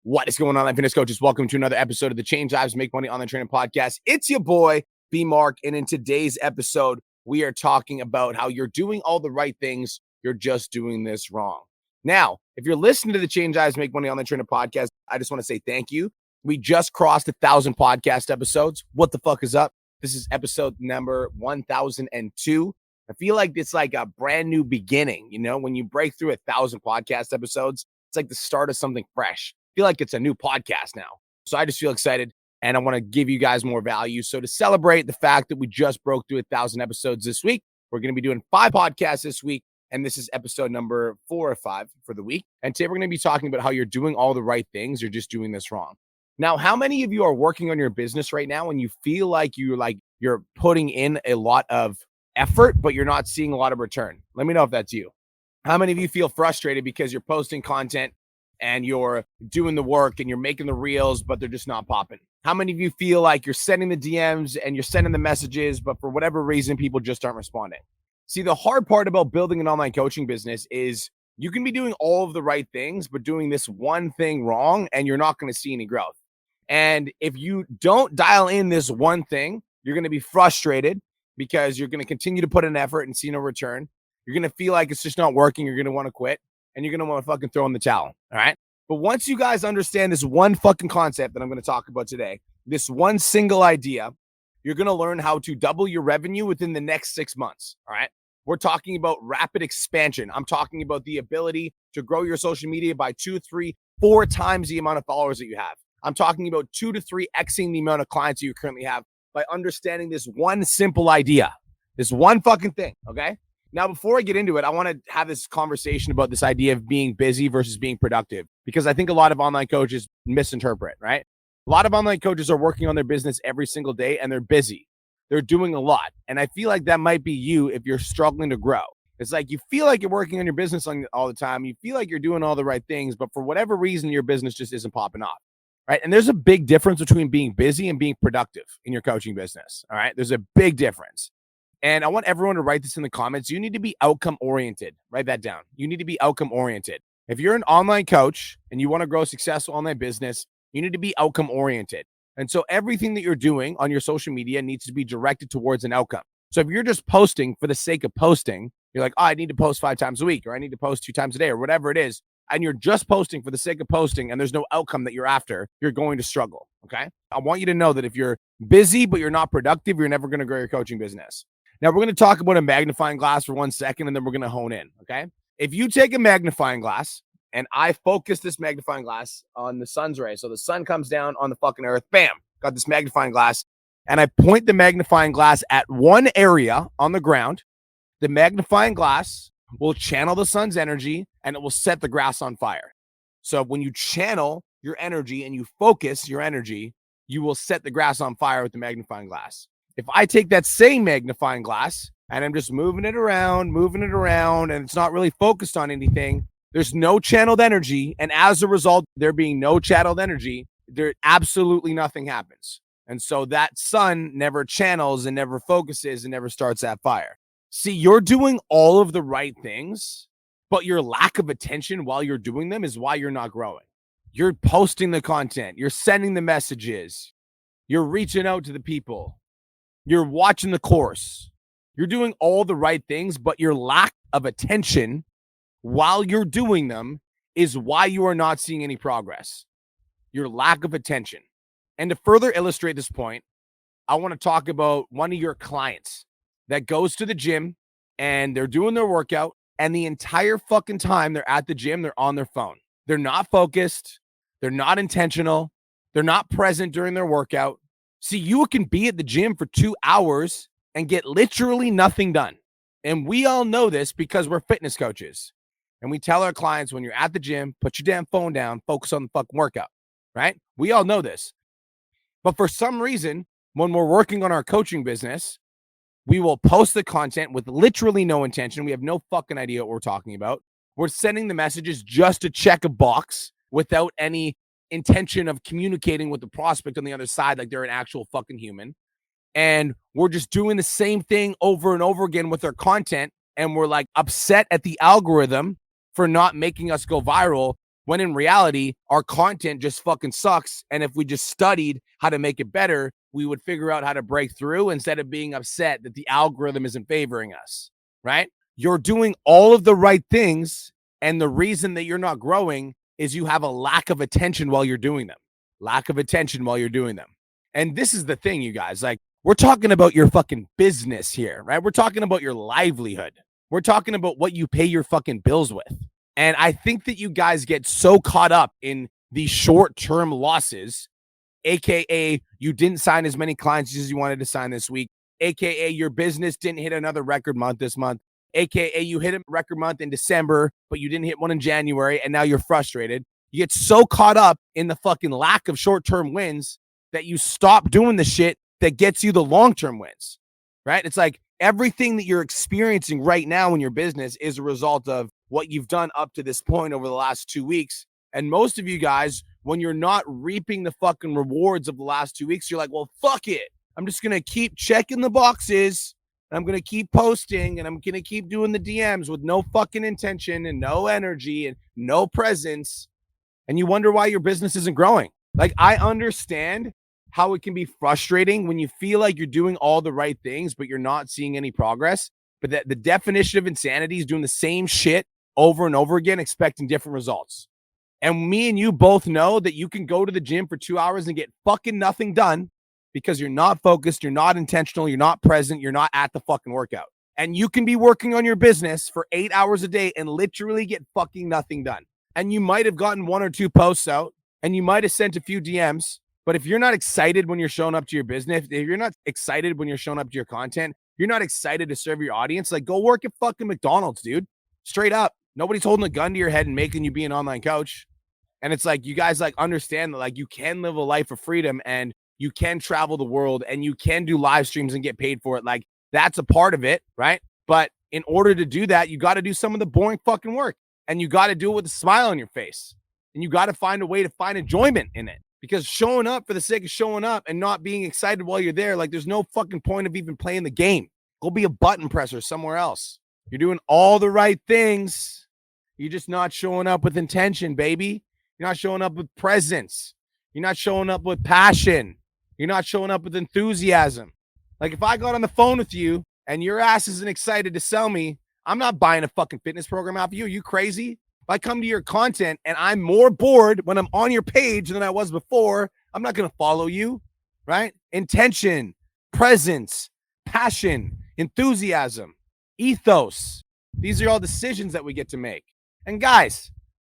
What is going on, Life Fitness Coaches? Welcome to another episode of the Change Lives Make Money Online Training Podcast. It's your boy, B Mark, and in today's episode, we are talking about how you're doing all the right things, you're just doing this wrong. Now, if you're listening to the Change Lives Make Money Online Training Podcast, I just want to say thank you. We just crossed 1,000 podcast episodes. What the fuck is up? This is episode number 1002. I feel like it's like a brand new beginning. You know, when you break through 1,000 podcast episodes, it's like the start of something fresh. Feel like it's a new podcast now. So I just feel excited and I want to give you guys more value. So to celebrate the fact that we just broke through 1,000 episodes this week, we're going to be doing 5 podcasts this week. And this is episode number 4 or 5 for the week. And today we're going to be talking about how you're doing all the right things. You're just doing this wrong. Now, how many of you are working on your business right now and you feel like you're putting in a lot of effort, but you're not seeing a lot of return? Let me know if that's you. How many of you feel frustrated because you're posting content and you're doing the work and you're making the reels, but they're just not popping? How many of you feel like you're sending the DMs and you're sending the messages, but for whatever reason, people just aren't responding? See, the hard part about building an online coaching business is you can be doing all of the right things, but doing this one thing wrong, and you're not going to see any growth. And if you don't dial in this one thing, you're going to be frustrated because you're going to continue to put in effort and see no return. You're going to feel like it's just not working. You're going to want to quit. And you're going to want to fucking throw in the towel, all right? But once you guys understand this one fucking concept that I'm going to talk about today, this one single idea, you're going to learn how to double your revenue within the next 6 months, all right? We're talking about rapid expansion. I'm talking about the ability to grow your social media by 2, 3, 4 times the amount of followers that you have. I'm talking about 2 to 3xing the amount of clients that you currently have by understanding this one simple idea, this one fucking thing, okay? Now, before I get into it, I want to have this conversation about this idea of being busy versus being productive, because I think a lot of online coaches misinterpret, right? A lot of online coaches are working on their business every single day and they're busy. They're doing a lot. And I feel like that might be you if you're struggling to grow. It's like you feel like you're working on your business all the time. You feel like you're doing all the right things, but for whatever reason, your business just isn't popping off, right? And there's a big difference between being busy and being productive in your coaching business, all right? There's a big difference. And I want everyone to write this in the comments. You need to be outcome oriented. Write that down. You need to be outcome oriented. If you're an online coach and you want to grow a successful online business, you need to be outcome oriented. And so everything that you're doing on your social media needs to be directed towards an outcome. So if you're just posting for the sake of posting, you're like, oh, I need to post 5 times a week, or I need to post 2 times a day, or whatever it is, and you're just posting for the sake of posting and there's no outcome that you're after, you're going to struggle, okay? I want you to know that if you're busy but you're not productive, you're never going to grow your coaching business. Now, we're going to talk about a magnifying glass for 1 second, and then we're going to hone in, okay? If you take a magnifying glass, and I focus this magnifying glass on the sun's rays, so the sun comes down on the fucking earth, bam, got this magnifying glass, and I point the magnifying glass at one area on the ground, the magnifying glass will channel the sun's energy, and it will set the grass on fire. So when you channel your energy and you focus your energy, you will set the grass on fire with the magnifying glass. If I take that same magnifying glass and I'm just moving it around, and it's not really focused on anything, there's no channeled energy. And as a result, there being no channeled energy, there absolutely nothing happens. And so that sun never channels and never focuses and never starts that fire. See, you're doing all of the right things, but your lack of attention while you're doing them is why you're not growing. You're posting the content, you're sending the messages, you're reaching out to the people. You're watching the course. You're doing all the right things, but your lack of attention while you're doing them is why you are not seeing any progress. Your lack of attention. And to further illustrate this point, I want to talk about one of your clients that goes to the gym and they're doing their workout, and the entire fucking time they're at the gym, they're on their phone. They're not focused. They're not intentional. They're not present during their workout. See, you can be at the gym for 2 hours and get literally nothing done. And we all know this because we're fitness coaches. And we tell our clients, when you're at the gym, put your damn phone down, focus on the fucking workout, right? We all know this. But for some reason, when we're working on our coaching business, we will post the content with literally no intention. We have no fucking idea what we're talking about. We're sending the messages just to check a box without any intention of communicating with the prospect on the other side like they're an actual fucking human. And we're just doing the same thing over and over again with our content, and we're like upset at the algorithm for not making us go viral when in reality, our content just fucking sucks. And if we just studied how to make it better, we would figure out how to break through instead of being upset that the algorithm isn't favoring us, right? You're doing all of the right things. And the reason that you're not growing is you have a lack of attention while you're doing them. Lack of attention while you're doing them. And this is the thing, you guys, like, we're talking about your fucking business here, right? We're talking about your livelihood. We're talking about what you pay your fucking bills with. And I think that you guys get so caught up in the short-term losses, AKA you didn't sign as many clients as you wanted to sign this week, AKA your business didn't hit another record month this month, AKA you hit a record month in December, but you didn't hit one in January, and now you're frustrated. You get so caught up in the fucking lack of short-term wins that you stop doing the shit that gets you the long-term wins, right? It's like everything that you're experiencing right now in your business is a result of what you've done up to this point over the last 2 weeks. And most of you guys, when you're not reaping the fucking rewards of the last 2 weeks, you're like, well, fuck it. I'm just going to keep checking the boxes. And I'm going to keep posting and I'm going to keep doing the DMs with no fucking intention and no energy and no presence. And you wonder why your business isn't growing. Like, I understand how it can be frustrating when you feel like you're doing all the right things, but you're not seeing any progress. But the definition of insanity is doing the same shit over and over again, expecting different results. And me and you both know that you can go to the gym for 2 hours and get fucking nothing done because you're not focused, you're not intentional, you're not present, you're not at the fucking workout. And you can be working on your business for 8 hours a day and literally get fucking nothing done. And you might have gotten 1 or 2 posts out and you might have sent a few DMs. But if you're not excited when you're showing up to your business, if you're not excited when you're showing up to your content, you're not excited to serve your audience, like, go work at fucking McDonald's, dude. Straight up. Nobody's holding a gun to your head and making you be an online coach. And it's like, you guys like understand that like you can live a life of freedom and you can travel the world and you can do live streams and get paid for it. Like, that's a part of it, right? But in order to do that, you got to do some of the boring fucking work and you got to do it with a smile on your face and you got to find a way to find enjoyment in it. Because showing up for the sake of showing up and not being excited while you're there, like, there's no fucking point of even playing the game. Go be a button presser somewhere else. You're doing all the right things. You're just not showing up with intention, baby. You're not showing up with presence. You're not showing up with passion. You're not showing up with enthusiasm. Like, if I got on the phone with you and your ass isn't excited to sell me, I'm not buying a fucking fitness program off you. Are you crazy? If I come to your content and I'm more bored when I'm on your page than I was before, I'm not going to follow you, right? Intention, presence, passion, enthusiasm, ethos. These are all decisions that we get to make. And guys,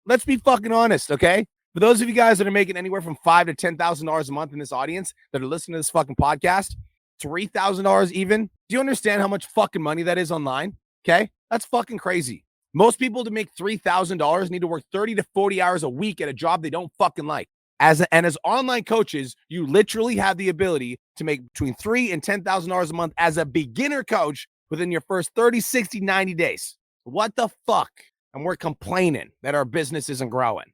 let's be fucking honest, okay? For those of you guys that are making anywhere from $5,000 to $10,000 a month in this audience that are listening to this fucking podcast, $3,000 even, do you understand how much fucking money that is online? Okay? That's fucking crazy. Most people to make $3,000 need to work 30 to 40 hours a week at a job they don't fucking like. As online coaches, you literally have the ability to make between $3,000 and $10,000 a month as a beginner coach within your first 30, 60, 90 days. What the fuck? And we're complaining that our business isn't growing.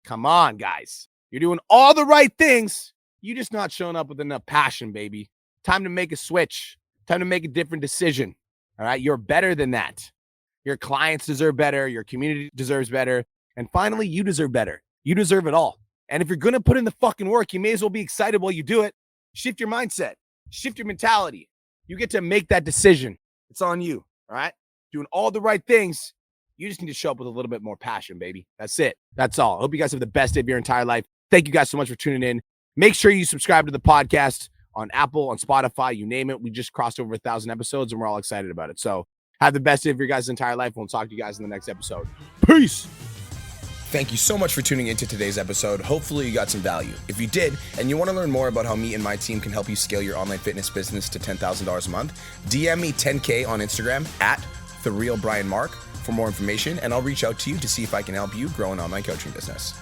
Come on, guys. You're doing all the right things. You're just not showing up with enough passion, baby. Time to make a switch. Time to make a different decision. All right? You're better than that. Your clients deserve better. Your community deserves better. And finally, you deserve better. You deserve it all. And if you're going to put in the fucking work, you may as well be excited while you do it. Shift your mindset. Shift your mentality. You get to make that decision. It's on you. All right? Doing all the right things. You just need to show up with a little bit more passion, baby. That's it. That's all. I hope you guys have the best day of your entire life. Thank you guys so much for tuning in. Make sure you subscribe to the podcast on Apple, on Spotify, you name it. We just crossed over 1,000 episodes and we're all excited about it. So have the best day of your guys' entire life. We'll talk to you guys in the next episode. Peace. Thank you so much for tuning into today's episode. Hopefully you got some value. If you did, and you want to learn more about how me and my team can help you scale your online fitness business to $10,000 a month, DM me 10K on Instagram at TheRealBrianMark for more information, and I'll reach out to you to see if I can help you grow an online coaching business.